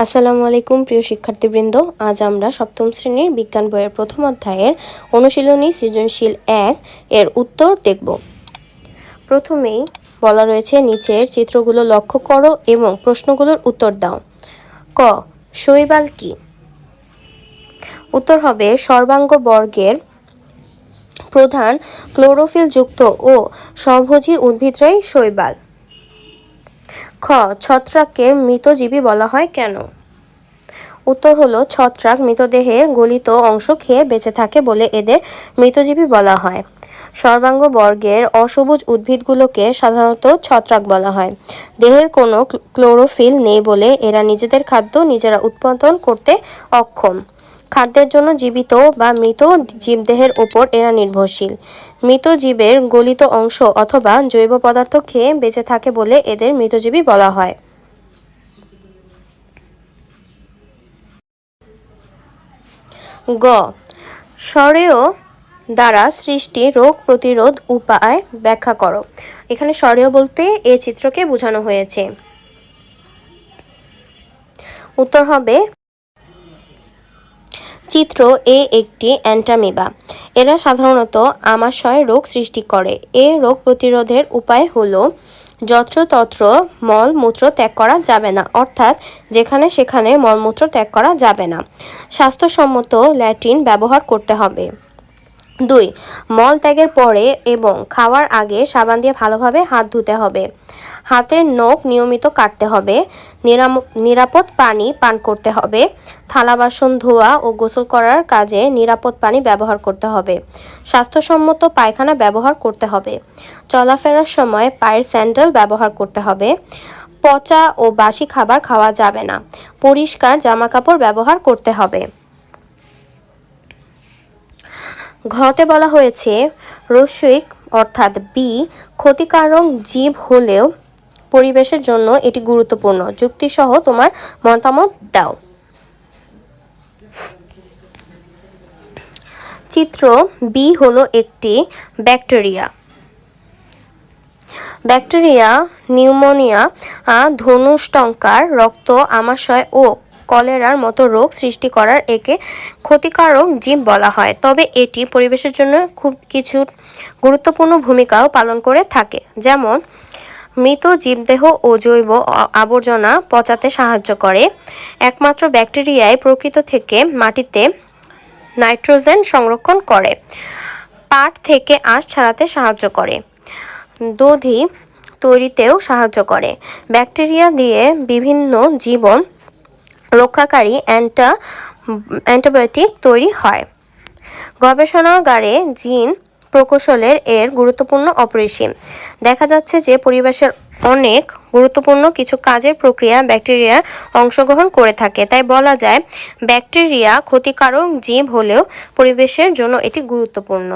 আসসালামু আলাইকুম প্রিয় শিক্ষার্থীবৃন্দ, আজ আমরা সপ্তম শ্রেণীর বিজ্ঞান বইয়ের প্রথম অধ্যায়ের অনুশীলনী সৃজনশীল 1 এর উত্তর দেখব। প্রথমেই বলা রয়েছে নিচের চিত্রগুলো লক্ষ্য করো এবং প্রশ্নগুলোর উত্তর দাও। ক. শৈবাল কি? উত্তর হবে সর্বাঙ্গ বর্গের প্রধান ক্লোরোফিল যুক্ত ও স্বভোজী উদ্ভিদরাই শৈবাল। খ. ছত্রাককে মৃতজীবী বলা হয় কেন? উত্তর হলো ছত্রাক মৃতদেহের গলিত অংশ খেয়ে বেঁচে থাকে বলে এদের মৃতজীবী বলা হয়। সর্বাঙ্গ বর্গের অসবুজ উদ্ভিদগুলোকে সাধারণত ছত্রাক বলা হয়। দেহের কোনো ক্লোরোফিল নেই বলে এরা নিজেদের খাদ্য নিজেরা উৎপাদন করতে অক্ষম। খাদ্যের জন্য জীবিত বা মৃত জীবদেহের ওপর এরা নির্ভরশীল। মৃত জীবের গলিত অংশ অথবা জৈব পদার্থ খেয়ে বেঁচে থাকে বলে এদের মৃতজীবী বলা হয়। গ. সরেও দ্বারা সৃষ্টি রোগ প্রতিরোধ উপায় ব্যাখ্যা করো। এখানে সরেও বলতে এই চিত্রকে বোঝানো হয়েছে। উত্তর হবে চিত্র এ একটি অ্যান্টামিবা। এরা সাধারণত আমাশয় রোগ সৃষ্টি করে। এ রোগ প্রতিরোধের উপায় হলো যত্রতত্র মলমূত্র ত্যাগ করা যাবে না, অর্থাৎ যেখানে সেখানে মলমূত্র ত্যাগ করা যাবে না। স্বাস্থ্যসম্মত ল্যাট্রিন ব্যবহার করতে হবে। 2. মল ত্যাগের পরে এবং খাওয়ার আগে সাবান দিয়ে ভালোভাবে হাত ধুতে হবে। হাতের নখ নিয়মিত কাটতে হবে। নিরাপদ পানি পান করতে হবে। থালা বাসন ধোয়া ও গোসল করার কাজে নিরাপদ পানি ব্যবহার করতে হবে। স্বাস্থ্যসম্মত পায়খানা ব্যবহার করতে হবে। চলাফেরার সময় পায়ের স্যান্ডেল ব্যবহার করতে হবে। পচা ও বাসি খাবার খাওয়া যাবে না। পরিষ্কার জামাকাপড় ব্যবহার করতে হবে। ঘতে বলা হয়েছে রসিক অর্থাৎ বি ক্ষতিকারক জীব হলেও পরিবেশের জন্য এটি গুরুত্বপূর্ণ। যুক্তিসহ তোমার মতামত দাও। চিত্র বি হলো একটি ব্যাকটেরিয়া। ব্যাকটেরিয়া নিউমোনিয়া, ধনুষ্টঙ্কার, রক্ত আমাশয় ও কলেরার মতো রোগ সৃষ্টি করার একে ক্ষতিকারক জীব বলা হয়। তবে এটি পরিবেশের জন্য খুব কিছু গুরুত্বপূর্ণ ভূমিকাও পালন করে থাকে, যেমন মৃত জীবদেহ ও জৈব আবর্জনা পচাতে সাহায্য করে। একমাত্র ব্যাকটেরিয়াই প্রকৃত থেকে মাটিতে নাইট্রোজেন সংরক্ষণ করে। পাট থেকে আঁশ ছাড়াতে সাহায্য করে। দধি তৈরিতেও সাহায্য করে। ব্যাকটেরিয়া দিয়ে বিভিন্ন জীবন রক্ষাকারী অ্যান্টিবায়োটিক তৈরি হয়। গবেষণাগারে জিন প্রকৌশলের এর গুরুত্বপূর্ণ অপরিসীম। দেখা যাচ্ছে যে পরিবেশের অনেক গুরুত্বপূর্ণ কিছু কাজের প্রক্রিয়া ব্যাকটেরিয়া অংশগ্রহণ করে থাকে। তাই বলা যায় ব্যাকটেরিয়া ক্ষতিকারক জীব হলেও পরিবেশের জন্য এটি গুরুত্বপূর্ণ।